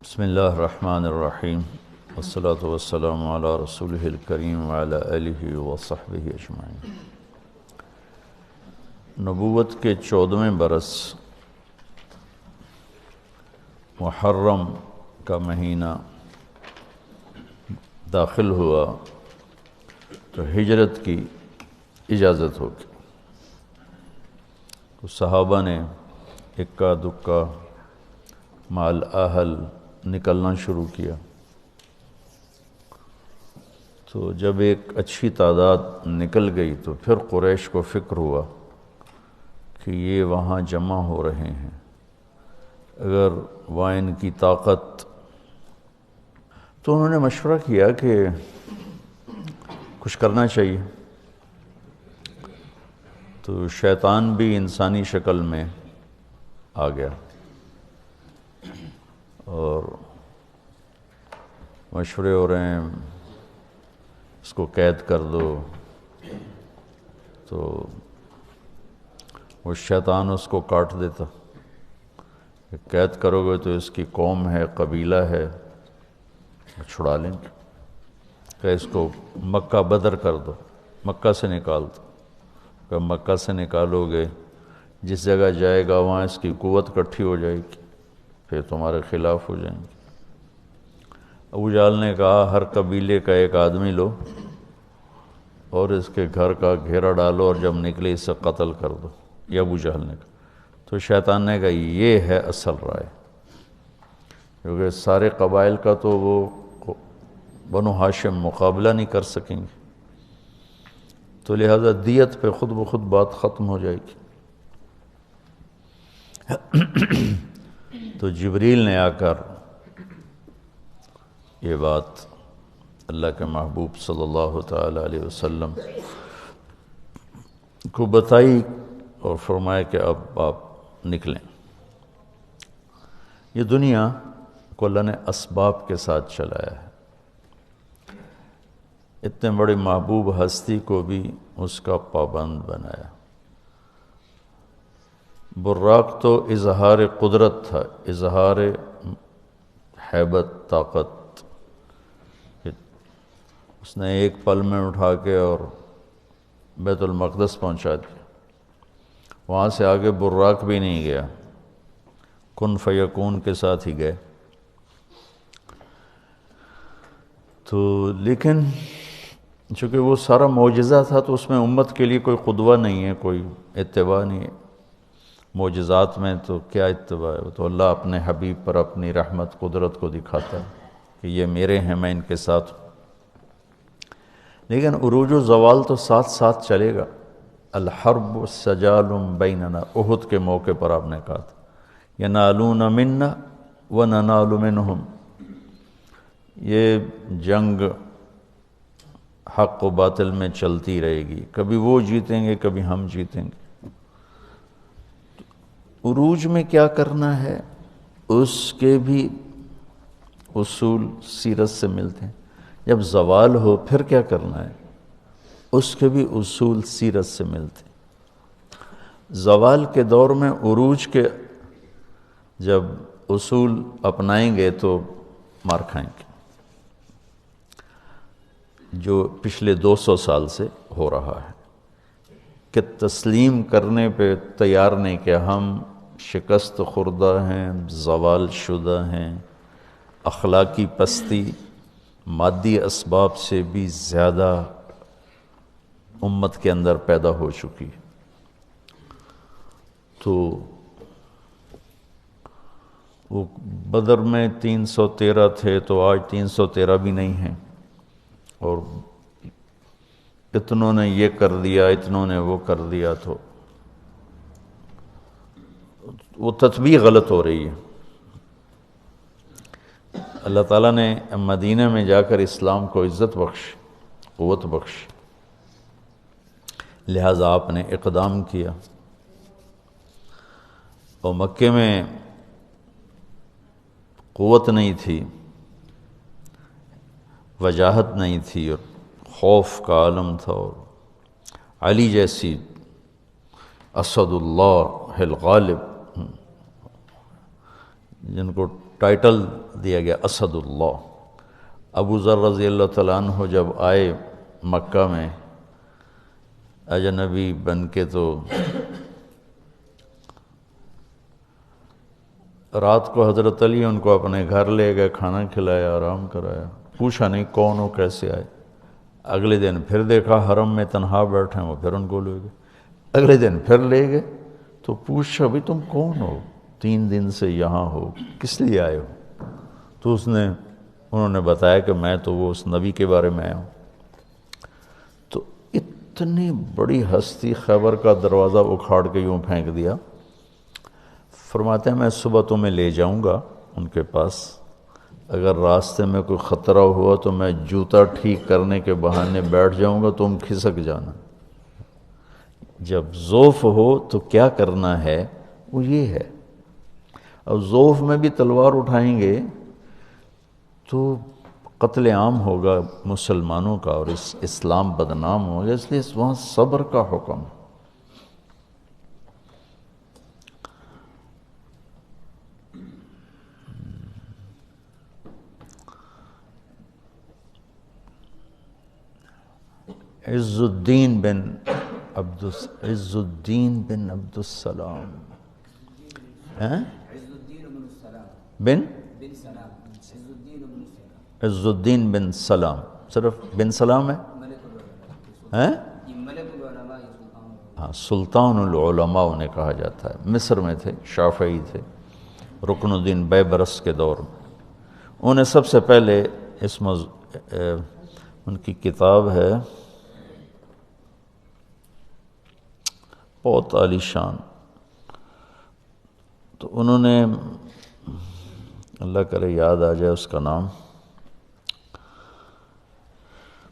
بسم اللہ الرحمن الرحیم والصلاة والسلام علی رسولہ الکریم وعلی آلہ وصحبہ اجمعین۔ نبوت کے 14ویں برس محرم کا مہینہ داخل ہوا تو ہجرت کی اجازت ہوگی۔ تو صحابہ نے اکا دکا مال اہل نکلنا شروع کیا۔ تو جب ایک اچھی تعداد نکل گئی تو پھر قریش کو فکر ہوا کہ یہ وہاں جمع ہو رہے ہیں، اگر وہاں ان کی طاقت، تو انہوں نے مشورہ کیا کہ کچھ کرنا چاہیے۔ تو شیطان بھی انسانی شکل میں آ گیا اور مشورے ہو رہے ہیں اس کو قید کر دو، تو وہ شیطان اس کو کاٹ دیتا کہ قید کرو گے تو اس کی قوم ہے، قبیلہ ہے، چھڑا لیں گے، کہ اس کو مکہ بدر کر دو، مکہ سے نکال دو، کہ مکہ سے نکالو گے جس جگہ جائے گا وہاں اس کی قوت کٹھی ہو جائے گی، پھر تمہارے خلاف ہو جائیں گے۔ ابو جہل نے کہا ہر قبیلے کا ایک آدمی لو اور اس کے گھر کا گھیرا ڈالو اور جب نکلے اسے قتل کر دو، یہ ابو جہل نے کہا۔ تو شیطان نے کہا یہ ہے اصل رائے، کیونکہ سارے قبائل کا تو وہ بنو ہاشم مقابلہ نہیں کر سکیں گے، تو لہذا دیت پہ خود بخود بات ختم ہو جائے گی۔ تو جبریل نے آ کر یہ بات اللہ کے محبوب صلی اللہ تعالی علیہ وسلم کو بتائی اور فرمایا کہ اب آپ نکلیں۔ یہ دنیا کو اللہ نے اسباب کے ساتھ چلایا ہے، اتنے بڑے محبوب ہستی کو بھی اس کا پابند بنایا۔ براق تو اظہار قدرت تھا، اظہار ہیبت، طاقت، اس نے ایک پل میں اٹھا کے اور بیت المقدس پہنچا دیا، وہاں سے آگے براق بھی نہیں گیا، کن فیکون کے ساتھ ہی گئے۔ تو لیکن چونکہ وہ سارا معجزہ تھا تو اس میں امت کے لیے کوئی قدوہ نہیں ہے، کوئی اتباع نہیں ہے۔ معجزات میں تو کیا اتباع ہے، وہ تو اللہ اپنے حبیب پر اپنی رحمت قدرت کو دکھاتا ہے کہ یہ میرے ہیں، میں ان کے ساتھ ہوں۔ لیکن عروج و زوال تو ساتھ ساتھ چلے گا۔ الحرب سجال بیننا، احد کے موقع پر آپ نے کہا تھا ینالون منا وننال منہم، یہ جنگ حق و باطل میں چلتی رہے گی، کبھی وہ جیتیں گے کبھی ہم جیتیں گے۔ عروج میں کیا کرنا ہے اس کے بھی اصول سیرت سے ملتے ہیں، جب زوال ہو پھر کیا کرنا ہے اس کے بھی اصول سیرت سے ملتے ہیں۔ زوال کے دور میں عروج کے جب اصول اپنائیں گے تو مار کھائیں گے، جو پچھلے 200 سال سے ہو رہا ہے کہ تسلیم کرنے پہ تیار نہیں کہ ہم شکست خوردہ ہیں، زوال شدہ ہیں، اخلاقی پستی مادی اسباب سے بھی زیادہ امت کے اندر پیدا ہو چکی۔ تو وہ بدر میں 313 تھے تو آج 313 بھی نہیں ہیں، اور اتنوں نے یہ کر دیا اتنوں نے وہ کر دیا، تو وہ تطبیق غلط ہو رہی ہے۔ اللہ تعالیٰ نے مدینہ میں جا کر اسلام کو عزت بخش، قوت بخش، لہٰذا آپ نے اقدام کیا، اور مکے میں قوت نہیں تھی، وجاہت نہیں تھی، اور خوف کا عالم تھا، اور علی جیسی اسد اللہ الغالب جن کو ٹائٹل دیا گیا اسد اللہ۔ ابو ذر رضی اللہ تعالیٰ عنہ جب آئے مکہ میں اجنبی بن کے، تو رات کو حضرت علی ان کو اپنے گھر لے گئے، کھانا کھلایا، آرام کرایا، پوچھا نہیں کون ہو، کیسے آئے۔ اگلے دن پھر دیکھا حرم میں تنہا بیٹھے ہیں، وہ پھر ان کو لے گئے۔ اگلے دن پھر لے گئے تو پوچھا بھی تم کون ہو، 3 دن سے یہاں ہو، کس لیے آئے ہو؟ تو انہوں نے بتایا کہ میں تو وہ اس نبی کے بارے میں آیا ہوں۔ تو اتنی بڑی ہستی خیبر کا دروازہ اکھاڑ کے یوں پھینک دیا۔ فرماتے ہیں میں صبح تمہیں لے جاؤں گا ان کے پاس، اگر راستے میں کوئی خطرہ ہوا تو میں جوتا ٹھیک کرنے کے بہانے بیٹھ جاؤں گا، تم کھسک جانا۔ جب ضعف ہو تو کیا کرنا ہے وہ یہ ہے۔ اب ضعف میں بھی تلوار اٹھائیں گے تو قتل عام ہوگا مسلمانوں کا، اور اسلام بدنام ہوگا، اس لیے وہاں صبر کا حکم۔ عز الدین بن عبد السلام عز الدین بن سلام، صرف بن سلام ہے؟ ہاں، سلطان العلماء انہیں کہا جاتا ہے۔ مصر میں تھے، شافعی تھے، رکن الدین بیبرس کے دور میں۔ انہیں سب سے پہلے ان کی کتاب ہے بہت عالی شان، تو انہوں نے، اللہ کرے یاد آ جائے اس کا نام،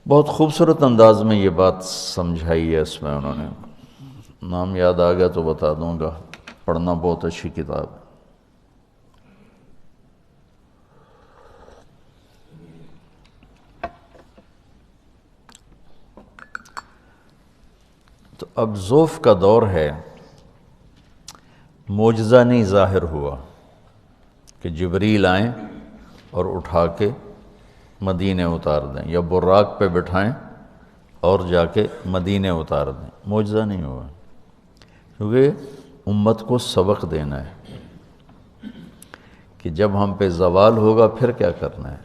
بہت خوبصورت انداز میں یہ بات سمجھائی ہے اس میں۔ انہوں نے نام یاد آ گیا تو بتا دوں گا، پڑھنا بہت اچھی کتاب ہے۔ تو اب ضعف کا دور ہے، معجزہ نہیں ظاہر ہوا کہ جبریل آئیں اور اٹھا کے مدینے اتار دیں، یا براق پہ بٹھائیں اور جا کے مدینے اتار دیں، معجزہ نہیں ہوا، کیونکہ امت کو سبق دینا ہے کہ جب ہم پہ زوال ہوگا پھر کیا کرنا ہے،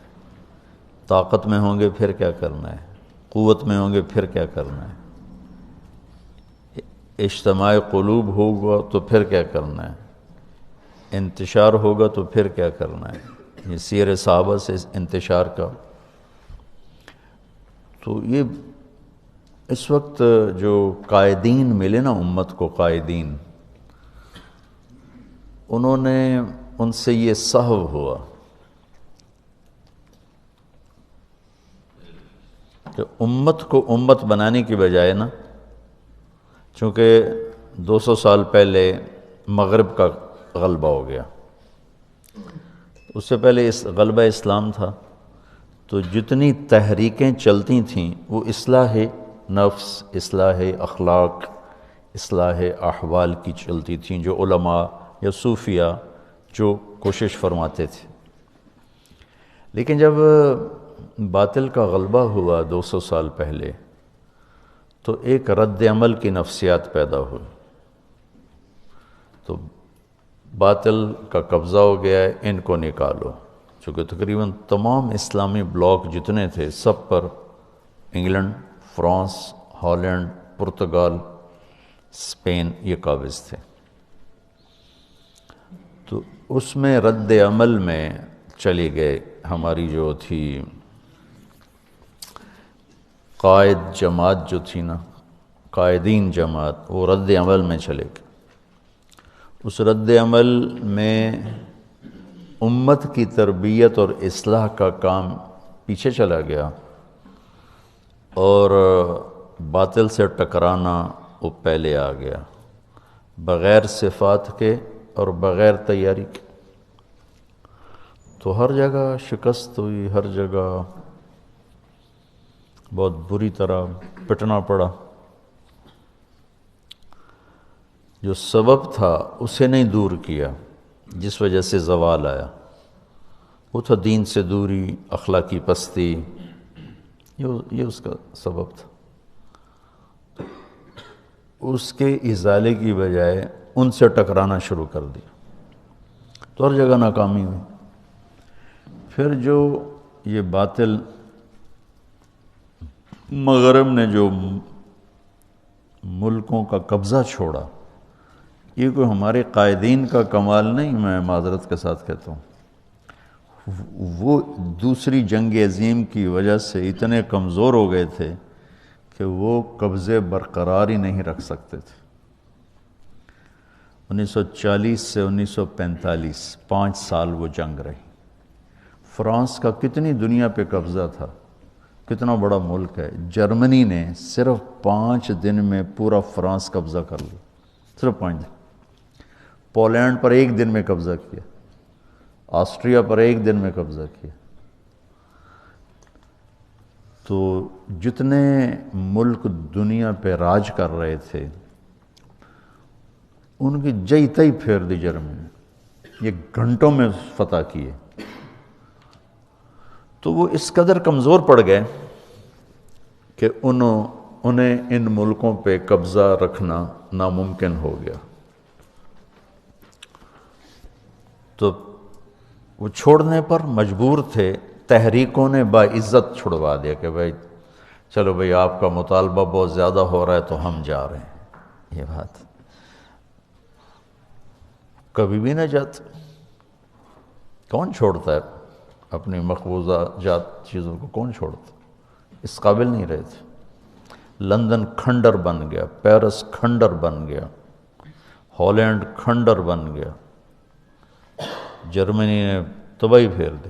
طاقت میں ہوں گے پھر کیا کرنا ہے، قوت میں ہوں گے پھر کیا کرنا ہے، اجتماع قلوب ہوگا تو پھر کیا کرنا ہے، انتشار ہوگا تو پھر کیا کرنا ہے۔ یہ سیر صحابہ سے انتشار کا، تو یہ اس وقت جو قائدین ملے نا امت کو، قائدین، انہوں نے ان سے یہ سہو ہوا کہ امت کو امت بنانے کی بجائے نا، چونکہ 200 سال پہلے مغرب کا غلبہ ہو گیا، اس سے پہلے اس غلبہ اسلام تھا، تو جتنی تحریکیں چلتی تھیں وہ اصلاح نفس، اصلاح اخلاق، اصلاح احوال کی چلتی تھیں، جو علماء یا صوفیہ جو کوشش فرماتے تھے۔ لیکن جب باطل کا غلبہ ہوا 200 سال پہلے، تو ایک رد عمل کی نفسیات پیدا ہوئی، تو باطل کا قبضہ ہو گیا ہے، ان کو نکالو، چونکہ تقریباً تمام اسلامی بلاک جتنے تھے سب پر England, France, Holland, Portugal, Spain یہ قابض تھے۔ تو اس میں رد عمل میں چلی گئے ہماری جو تھی قائد جماعت جو تھی نا، قائدین جماعت، وہ رد عمل میں چلے گئے۔ اس رد عمل میں امت کی تربیت اور اصلاح کا کام پیچھے چلا گیا، اور باطل سے ٹکرانا وہ پہلے آ گیا، بغیر صفات کے اور بغیر تیاری کے۔ تو ہر جگہ شکست ہوئی، ہر جگہ بہت بری طرح پٹنا پڑا۔ جو سبب تھا اسے نہیں دور کیا، جس وجہ سے زوال آیا، وہ تھا دین سے دوری، اخلاقی پستی، یہ اس کا سبب تھا۔ اس کے ازالے کی بجائے ان سے ٹکرانا شروع کر دیا تو ہر جگہ ناکامی ہوئی۔ پھر جو یہ باطل مغرب نے جو ملکوں کا قبضہ چھوڑا، یہ کوئی ہمارے قائدین کا کمال نہیں، میں معذرت کے ساتھ کہتا ہوں، وہ دوسری جنگ عظیم کی وجہ سے اتنے کمزور ہو گئے تھے کہ وہ قبضے برقرار ہی نہیں رکھ سکتے تھے۔ 1940 سے 1945 5 سال وہ جنگ رہی۔ فرانس کا کتنی دنیا پہ قبضہ تھا، کتنا بڑا ملک ہے، جرمنی نے صرف 5 دن میں پورا فرانس قبضہ کر لیا، صرف 5 دن۔ پولینڈ پر 1 دن میں قبضہ کیا، آسٹریا پر 1 دن میں قبضہ کیا۔ تو جتنے ملک دنیا پہ راج کر رہے تھے ان کی جئی تئی پھیر دی جرمنی نے، یہ گھنٹوں میں فتح کیے۔ تو وہ اس قدر کمزور پڑ گئے کہ انہیں ان ملکوں پہ قبضہ رکھنا ناممکن ہو گیا۔ تو وہ چھوڑنے پر مجبور تھے، تحریکوں نے باعزت چھڑوا دیا کہ بھائی چلو بھائی آپ کا مطالبہ بہت زیادہ ہو رہا ہے تو ہم جا رہے ہیں۔ یہ بات کبھی بھی نہ جاتے، کون چھوڑتا ہے اپنی مقبوضہ جات چیزوں کو، کون چھوڑتا، اس قابل نہیں رہے تھے۔ لندن کھنڈر بن گیا، پیرس کھنڈر بن گیا، ہالینڈ کھنڈر بن گیا، جرمنی نے تباہی پھیر دی۔